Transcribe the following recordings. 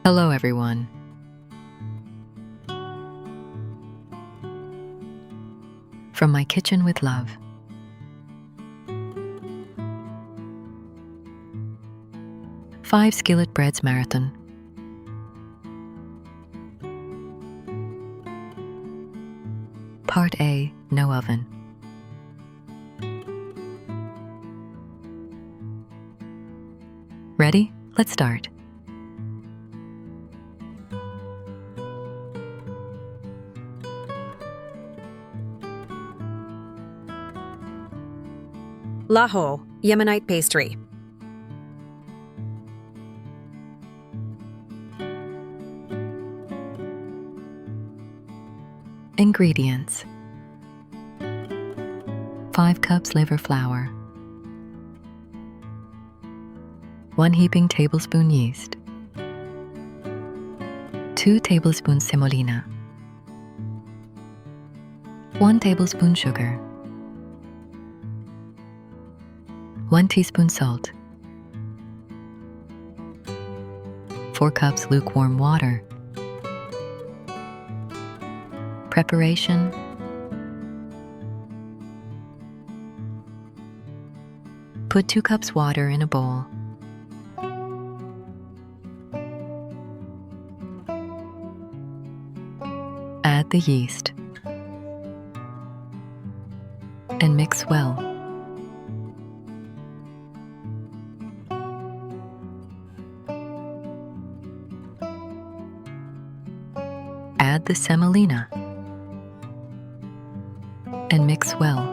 Hello, everyone. From my kitchen with love. Five skillet breads marathon. Part A, no oven. Ready? Let's start. Lahoh, Yemenite pastry. Ingredients: 5 cups liver flour, 1 heaping tablespoon yeast, 2 tablespoons semolina, 1 tablespoon sugar, 1 teaspoon salt, 4 cups lukewarm water. Preparation: put 2 cups water in a bowl. Add the yeast and mix well. Add the semolina and mix well.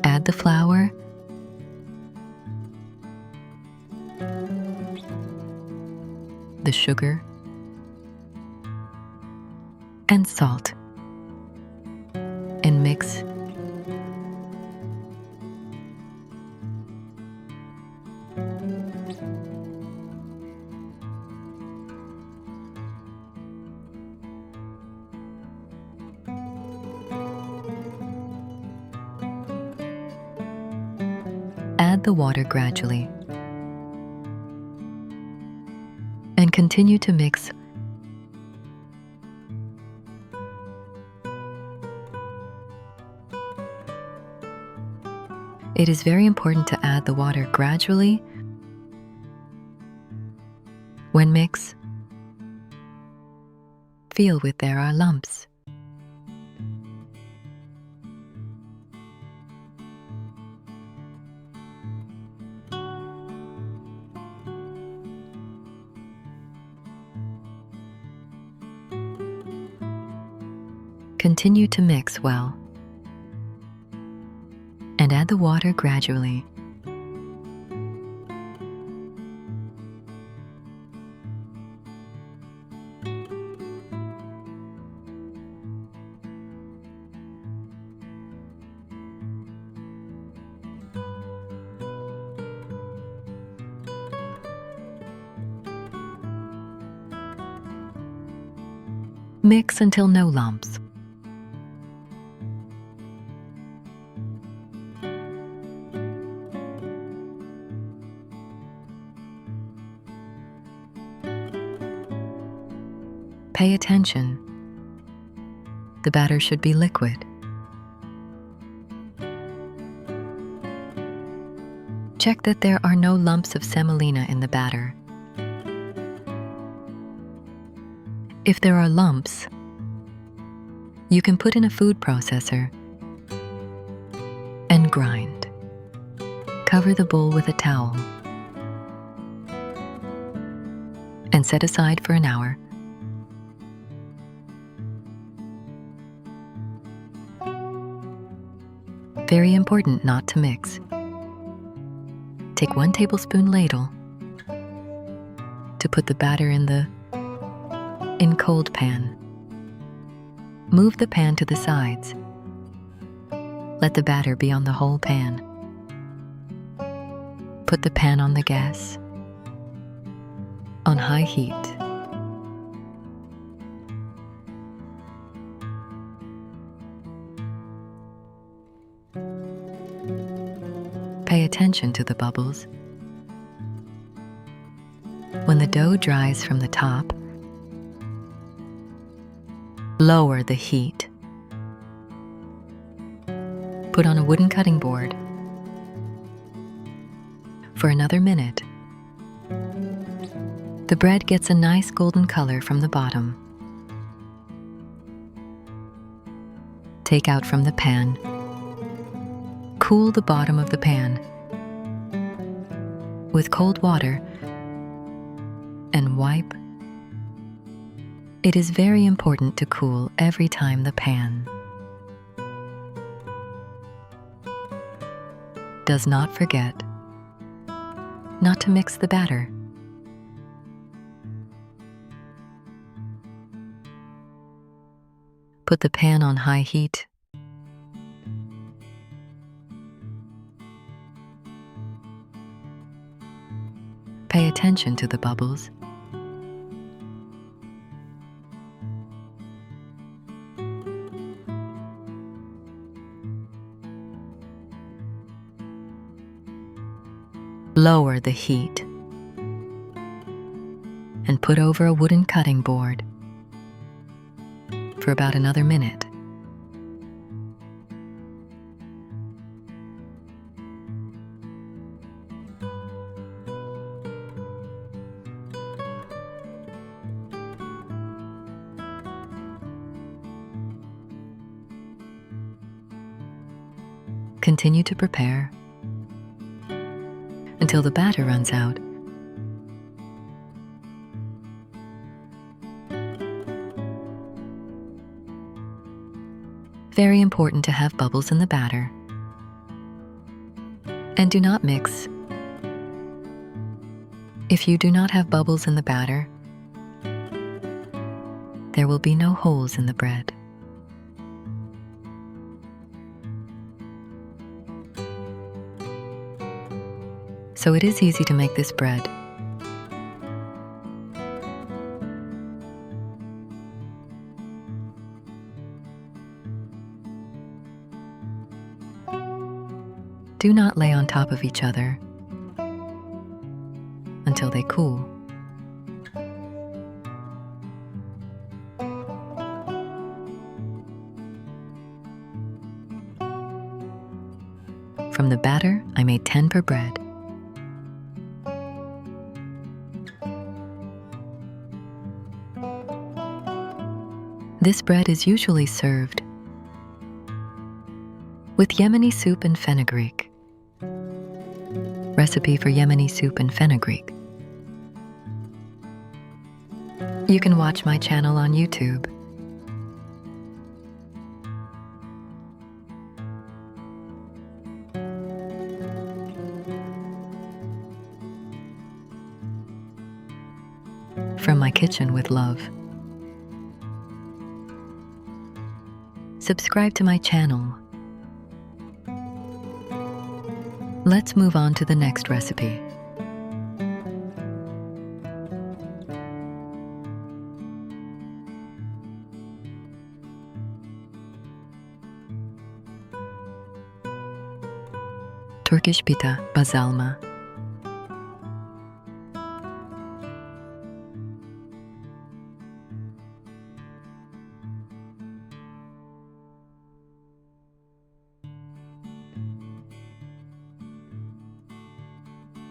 Add the flour, the sugar, and salt, and mix. Add the water gradually and continue to mix. It is very important to add the water gradually. When mix, feel if there are lumps. Continue to mix well and add the water gradually. Mix until no lumps. Pay attention. The batter should be liquid. Check that there are no lumps of semolina in the batter. If there are lumps, you can put in a food processor and grind. Cover the bowl with a towel and set aside for an hour. Very important not to mix. Take 1 tablespoon ladle to put the batter in cold pan. Move the pan to the sides. Let the batter be on the whole pan. Put the pan on the gas on high heat. Pay attention to the bubbles. When the dough dries from the top, lower the heat. Put on a wooden cutting board. For another minute. The bread gets a nice golden color from the bottom. Take out from the pan. Cool the bottom of the pan with cold water and wipe. It is very important to cool every time the pan. Does not forget not to mix the batter. Put the pan on high heat. Pay attention to the bubbles. Lower the heat and put over a wooden cutting board for about another minute. Continue to prepare until the batter runs out. Very important to have bubbles in the batter. And do not mix. If you do not have bubbles in the batter, there will be no holes in the bread. So it is easy to make this bread. Do not lay on top of each other until they cool. From the batter, I made 10 per bread. This bread is usually served with Yemeni soup and fenugreek. Recipe for Yemeni soup and fenugreek. You can watch my channel on YouTube. From my kitchen with love. Subscribe to my channel. Let's move on to the next recipe. Turkish pita bazalma.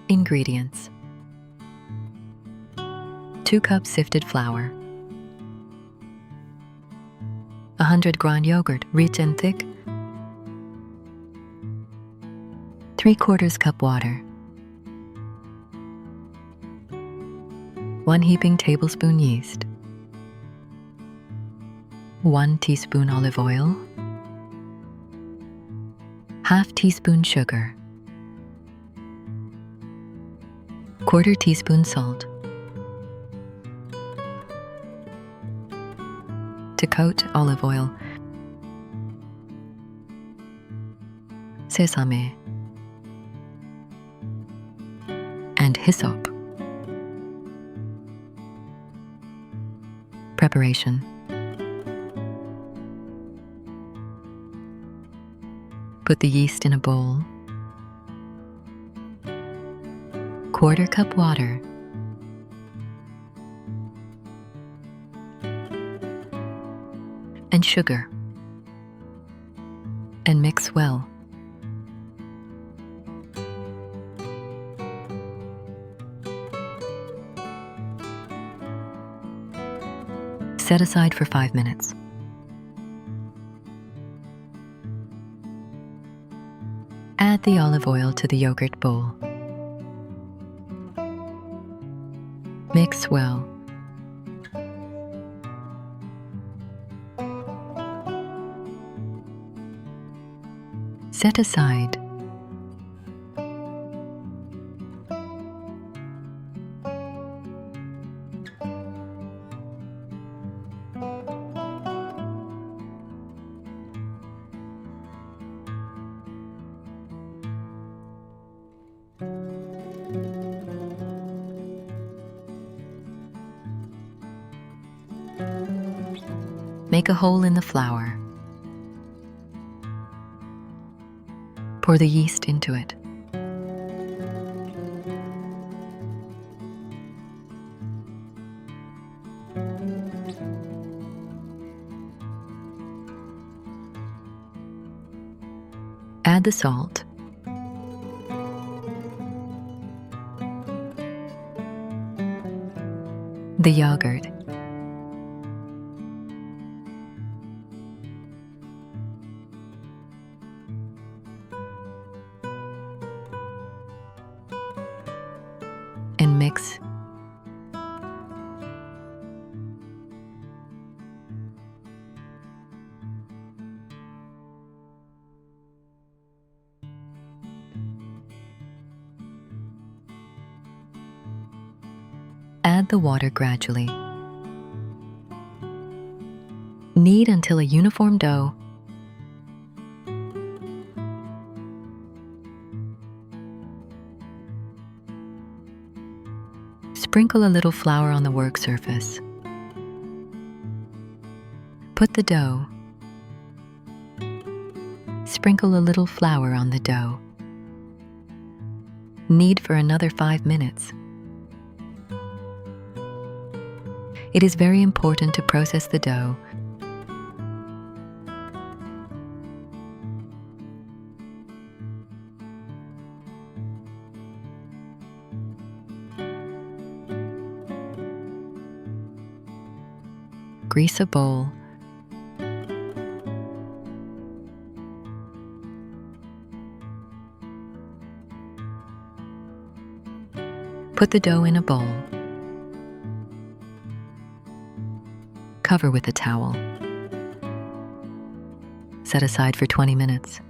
Ingredients: 2 cups sifted flour, 100 ground yogurt, rich and thick, 3/4 cup water, 1 heaping tablespoon yeast, 1 teaspoon olive oil, 1/2 teaspoon sugar, 1/4 teaspoon salt. To coat, olive oil, sesame, and hyssop. Preparation: put the yeast in a bowl. 1/4 cup water, and sugar, and mix well. Set aside for 5 minutes. Add the olive oil to the yogurt bowl. Mix well. Set aside. Make a hole in the flour. Pour the yeast into it. Add the salt. The yogurt. And mix. Add the water gradually. Knead until a uniform dough. Sprinkle a little flour on the work surface. Put the dough. Sprinkle a little flour on the dough. Knead for another 5 minutes. It is very important to process the dough. Grease a bowl. Put the dough in a bowl. Cover with a towel. Set aside for 20 minutes.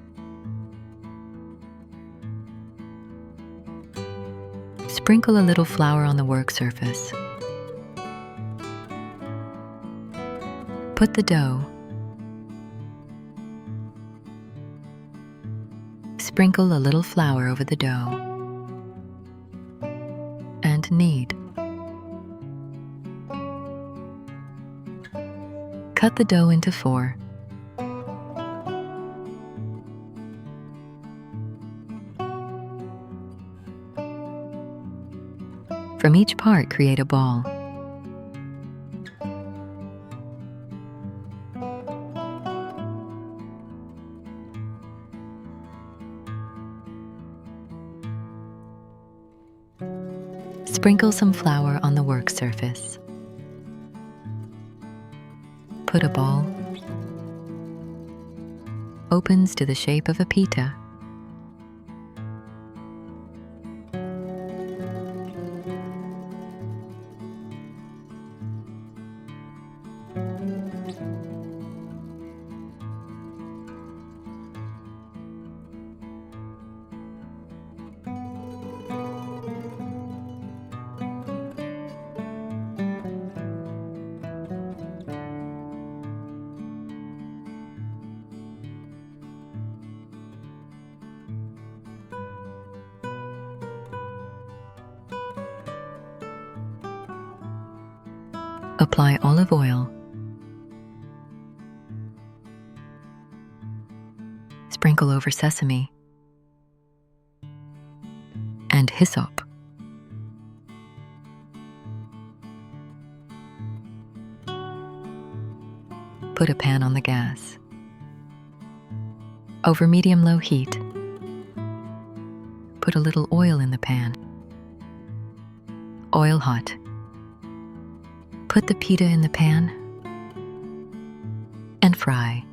Sprinkle a little flour on the work surface. Put the dough. Sprinkle a little flour over the dough. And knead. Cut the dough into 4. From each part, create a ball. Sprinkle some flour on the work surface. Put a ball. Opens to the shape of a pita. Apply olive oil. Sprinkle over sesame and hyssop. Put a pan on the gas. Over medium-low heat, put a little oil in the pan. Oil hot. Put the pita in the pan and fry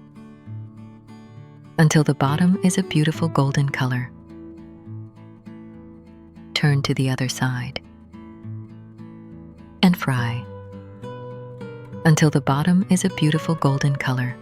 until the bottom is a beautiful golden color. Turn to the other side and fry until the bottom is a beautiful golden color.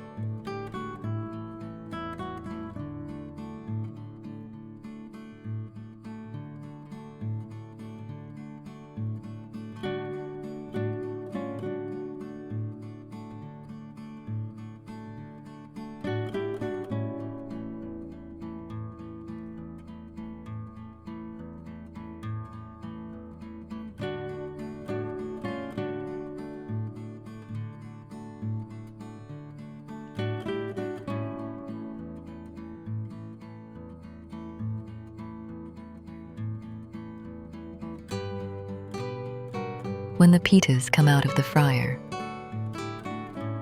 When the pitas come out of the fryer,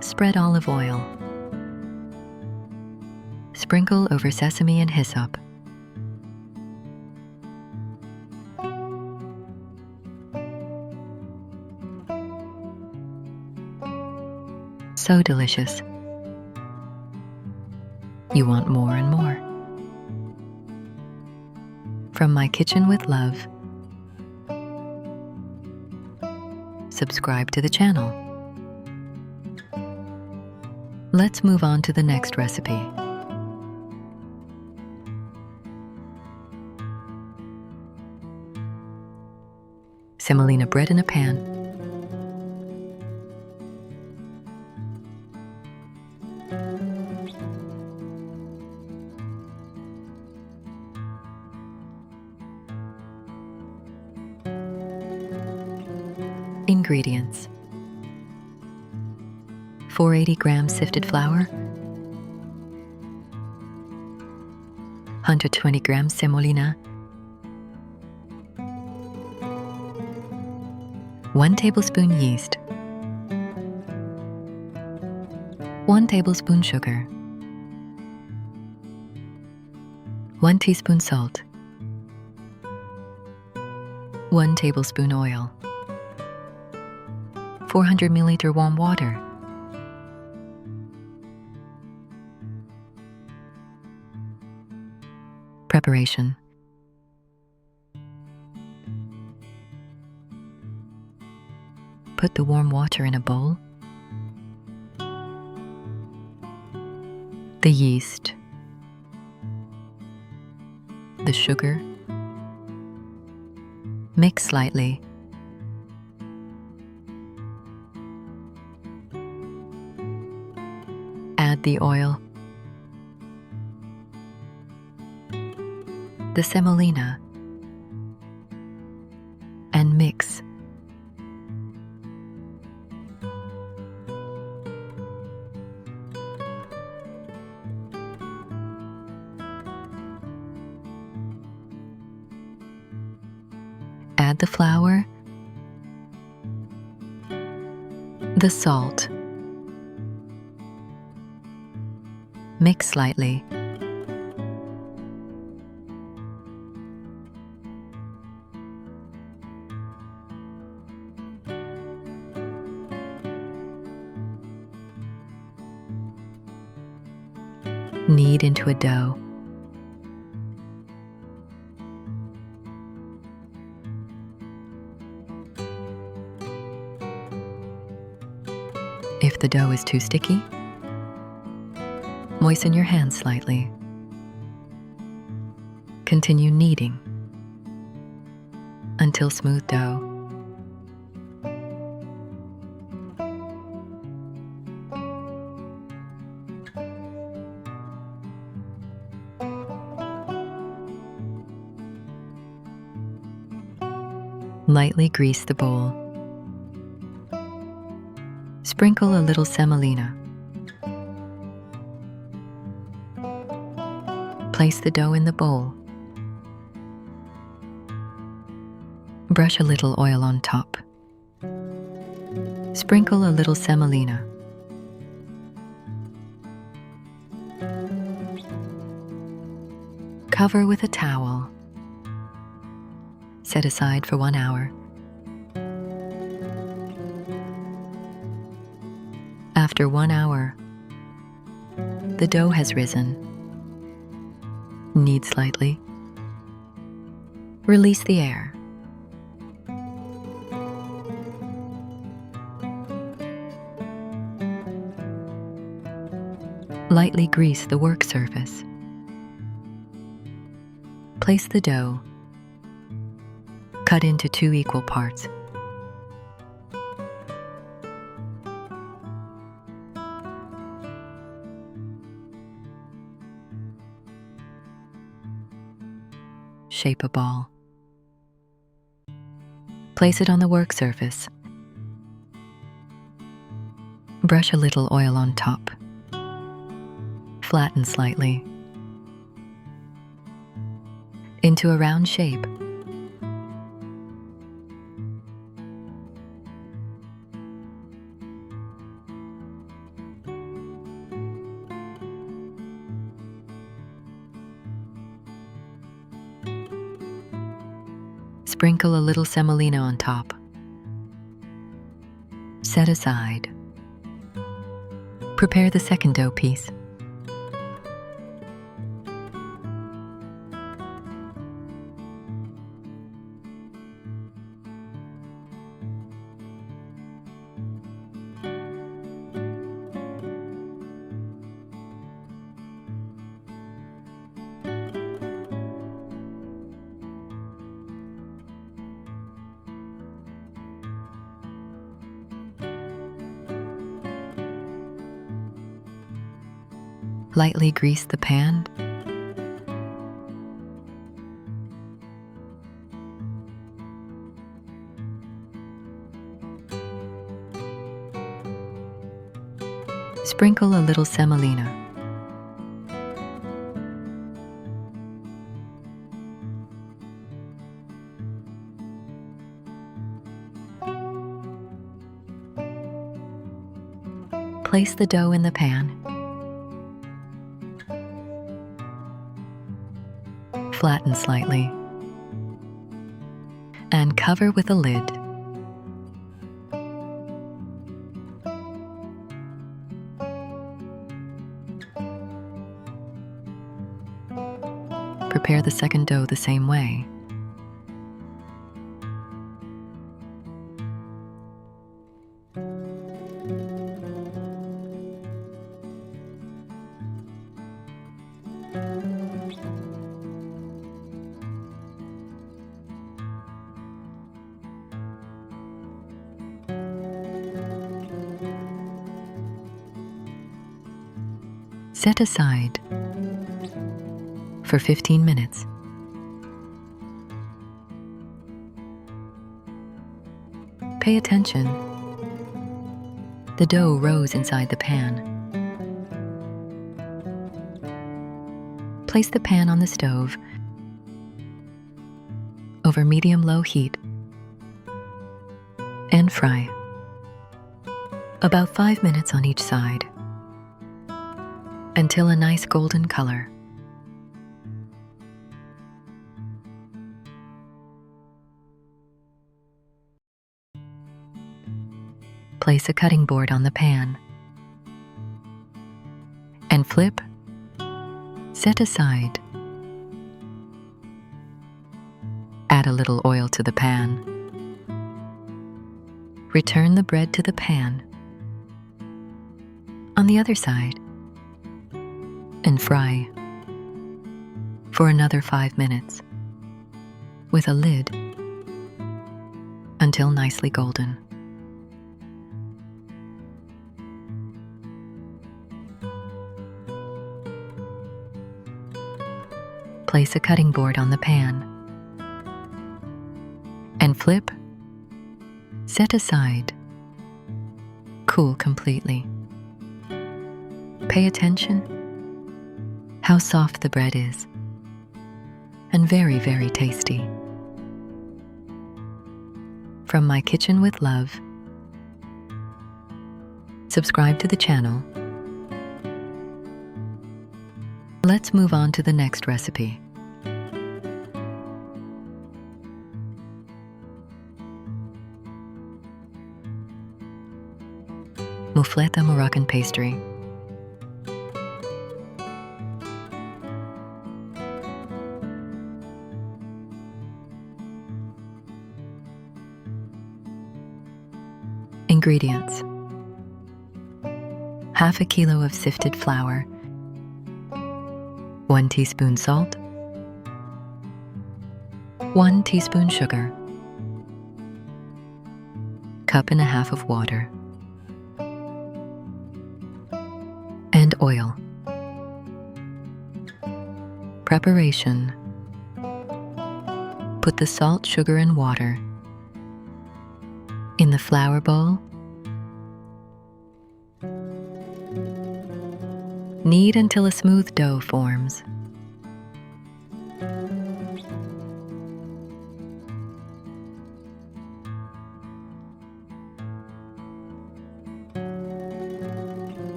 spread olive oil. Sprinkle over sesame and hyssop. So delicious. You want more and more. From my kitchen with love, subscribe to the channel. Let's move on to the next recipe. Semolina bread in a pan. Ingredients: 480 grams sifted flour, 120 grams semolina, 1 tablespoon yeast, 1 tablespoon sugar, 1 teaspoon salt, 1 tablespoon oil, 400 milliliter warm water. Preparation: put the warm water in a bowl. The yeast, the sugar, mix slightly. Add the oil, the semolina, and mix. Add the flour, the salt, mix slightly. Knead into a dough. If the dough is too sticky, moisten your hands slightly. Continue kneading until smooth dough. Lightly grease the bowl. Sprinkle a little semolina. Place the dough in the bowl. Brush a little oil on top. Sprinkle a little semolina. Cover with a towel. Set aside for 1 hour. After 1 hour, the dough has risen. Knead slightly. Release the air. Lightly grease the work surface. Place the dough. Cut into 2 equal parts. Shape a ball. Place it on the work surface. Brush a little oil on top. Flatten slightly into a round shape. Sprinkle a little semolina on top. Set aside. Prepare the second dough piece. Lightly grease the pan. Sprinkle a little semolina. Place the dough in the pan. Flatten slightly and cover with a lid. Prepare the second dough the same way. Set aside for 15 minutes. Pay attention. The dough rose inside the pan. Place the pan on the stove over medium-low heat and fry. About 5 minutes on each side until a nice golden color. Place a cutting board on the pan and flip. Set aside. Add a little oil to the pan. Return the bread to the pan on the other side and fry for another 5 minutes with a lid until nicely golden. Place a cutting board on the pan and flip. Set aside. Cool completely. Pay attention how soft the bread is and very, very tasty. From my kitchen with love. Subscribe to the channel. Let's move on to the next recipe. Moufletta Moroccan pastry. Ingredients: half a kilo of sifted flour, 1 teaspoon salt, 1 teaspoon sugar, cup and a half of water, and oil. Preparation: put the salt, sugar, and water in the flour bowl. Knead until a smooth dough forms.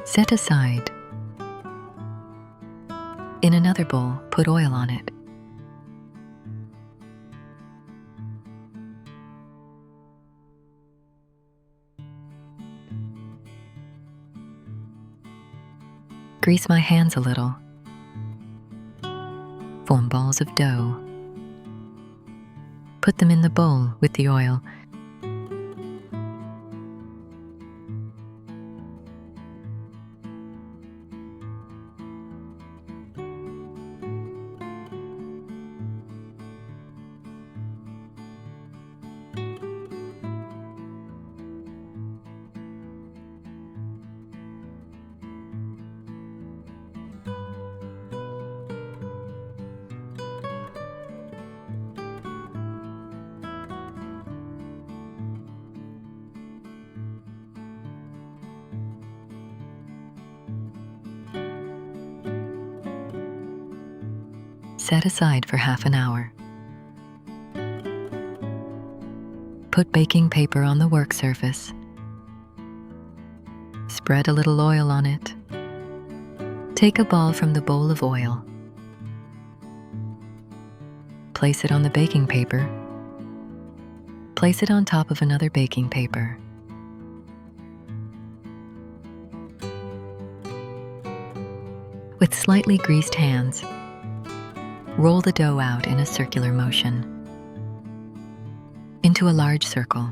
Set aside. In another bowl, put oil on it. Grease my hands a little. Form balls of dough. Put them in the bowl with the oil. Set aside for half an hour. Put baking paper on the work surface. Spread a little oil on it. Take a ball from the bowl of oil. Place it on the baking paper. Place it on top of another baking paper. With slightly greased hands, roll the dough out in a circular motion into a large circle.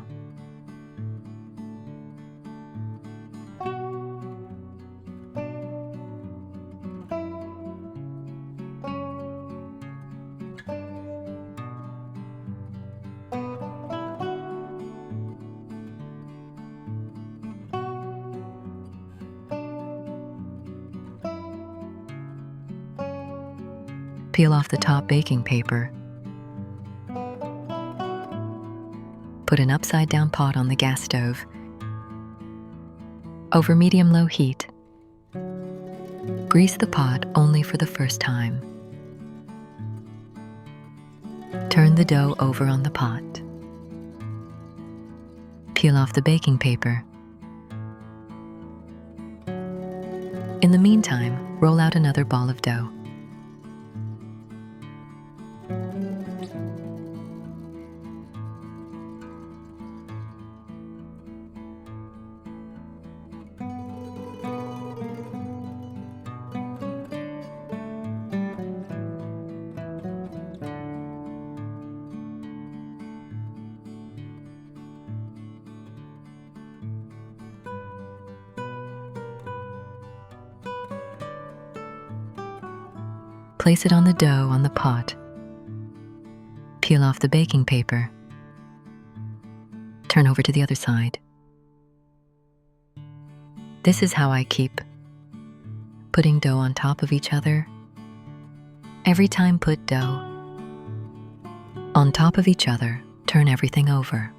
Peel off the top baking paper. Put an upside-down pot on the gas stove. Over medium-low heat. Grease the pot only for the first time. Turn the dough over on the pot. Peel off the baking paper. In the meantime, roll out another ball of dough. Place it on the dough on the pot. Peel off the baking paper. Turn over to the other side. This is how I keep putting dough on top of each other. Every time put dough on top of each other, turn everything over.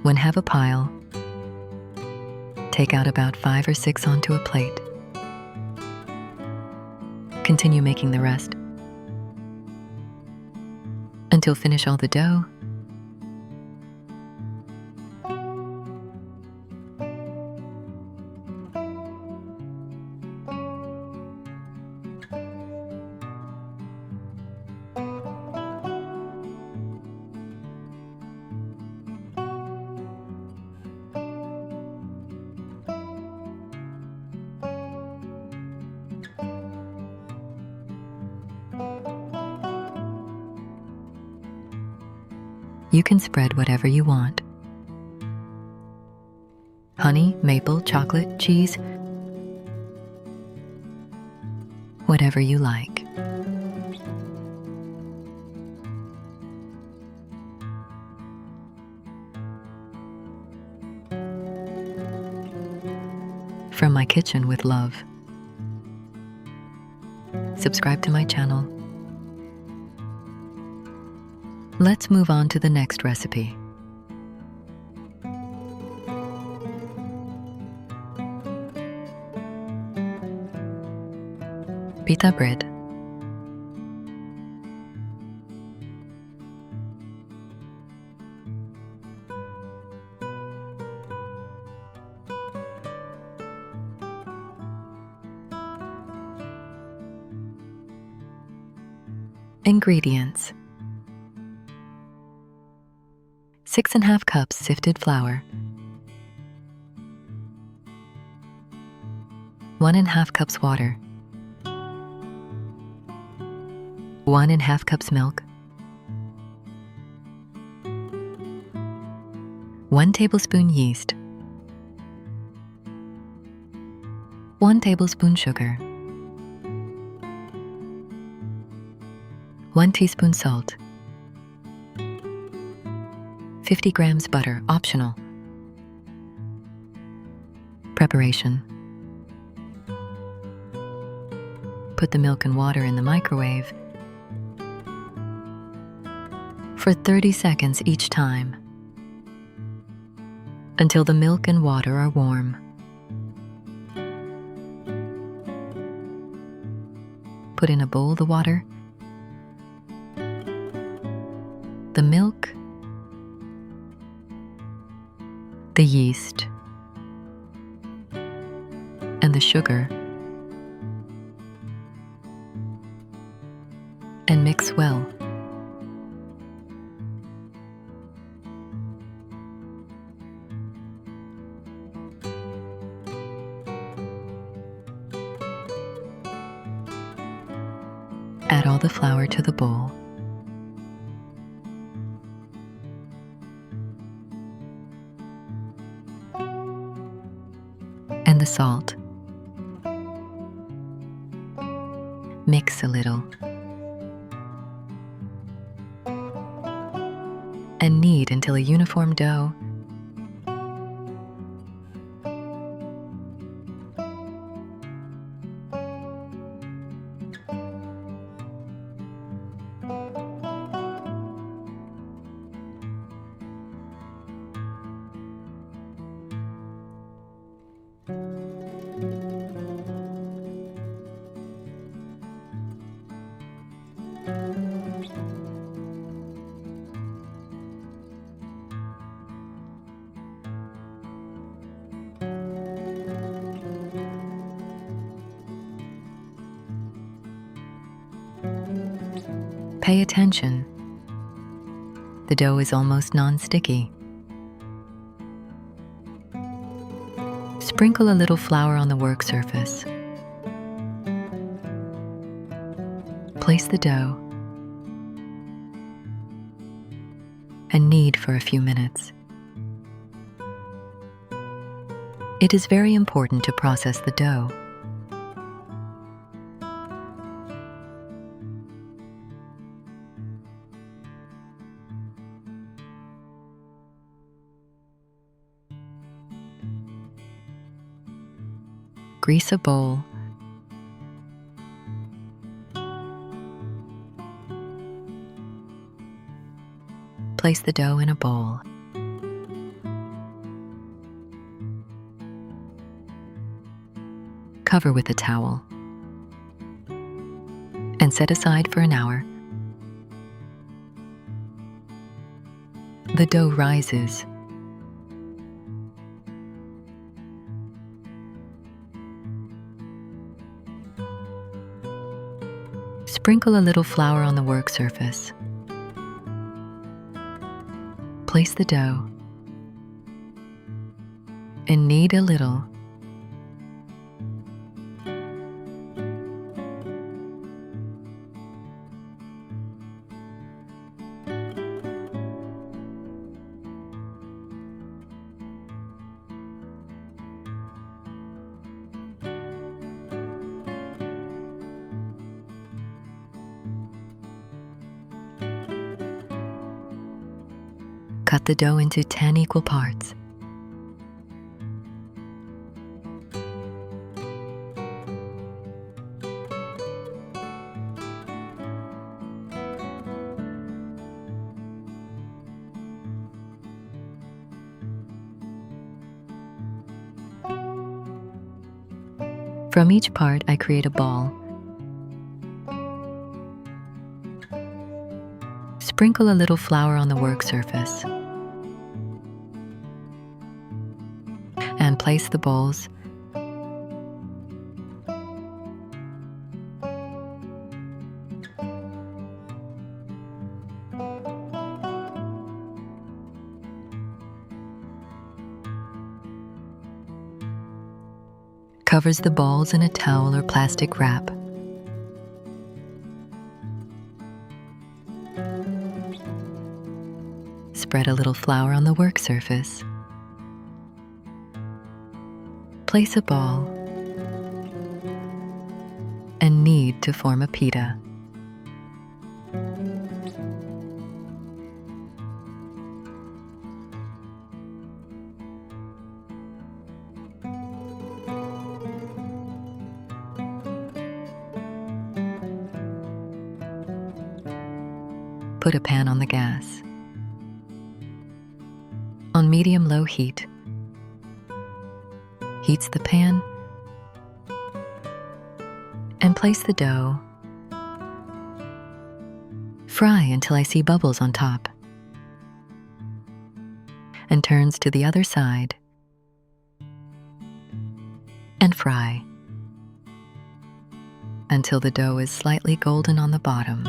When have a pile, take out about 5 or 6 onto a plate. Continue making the rest until finish all the dough. You can spread whatever you want. Honey, maple, chocolate, cheese, whatever you like. From my kitchen with love. Subscribe to my channel. Let's move on to the next recipe. Pita bread. Ingredients: 6½ cups sifted flour, 1½ cups water, 1½ cups milk, 1 tablespoon yeast, 1 tablespoon sugar, 1 teaspoon salt, 50 grams butter, optional. Preparation: put the milk and water in the microwave for 30 seconds each time until the milk and water are warm. Put in a bowl the water, the milk, the yeast, and the sugar, and mix well. Add all the flour to the bowl. And the salt. Mix a little. And knead until a uniform dough. Pay attention. The dough is almost non-sticky. Sprinkle a little flour on the work surface. Place the dough and knead for a few minutes. It is very important to process the dough. Grease a bowl. Place the dough in a bowl. Cover with a towel and set aside for an hour. The dough rises. Sprinkle a little flour on the work surface. Place the dough and knead a little. Cut the dough into 10 equal parts. From each part, I create a ball. Sprinkle a little flour on the work surface and place the balls. Covers the balls in a towel or plastic wrap. Spread a little flour on the work surface. Place a ball and knead to form a pita. Put a pan on the gas. On medium-low heat. Heats the pan and place the dough. Fry until I see bubbles on top and turns to the other side and fry until the dough is slightly golden on the bottom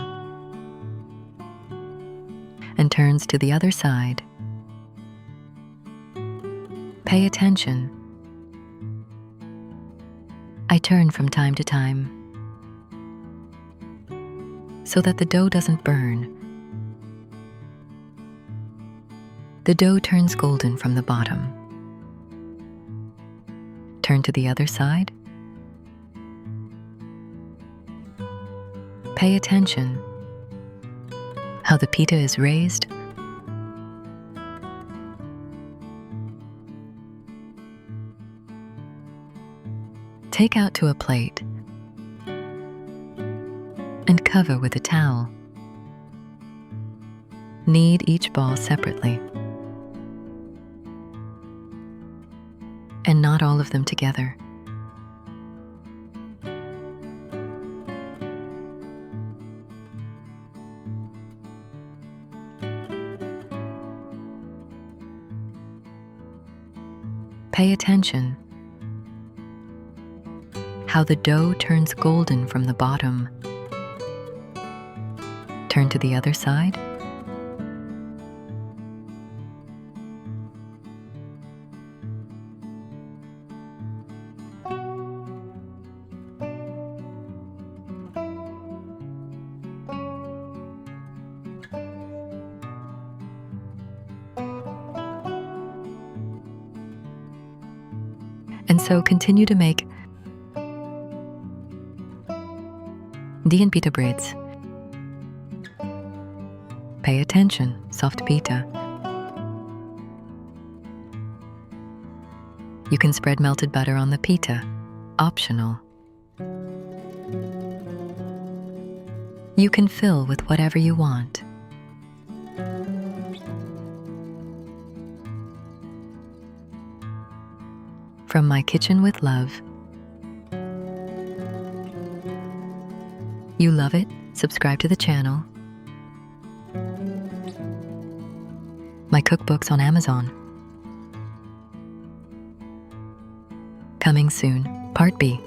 and turns to the other side. Pay attention. I turn from time to time so that the dough doesn't burn. The dough turns golden from the bottom. Turn to the other side. Pay attention how the pita is raised. Take out to a plate and cover with a towel. Knead each ball separately and not all of them together. Pay attention how the dough turns golden from the bottom. Turn to the other side. And so continue to make and pita breads. Pay attention, soft pita. You can spread melted butter on the pita, optional. You can fill with whatever you want. From my kitchen with love, You love it? Subscribe to the channel. My cookbooks on Amazon. Coming soon, Part B.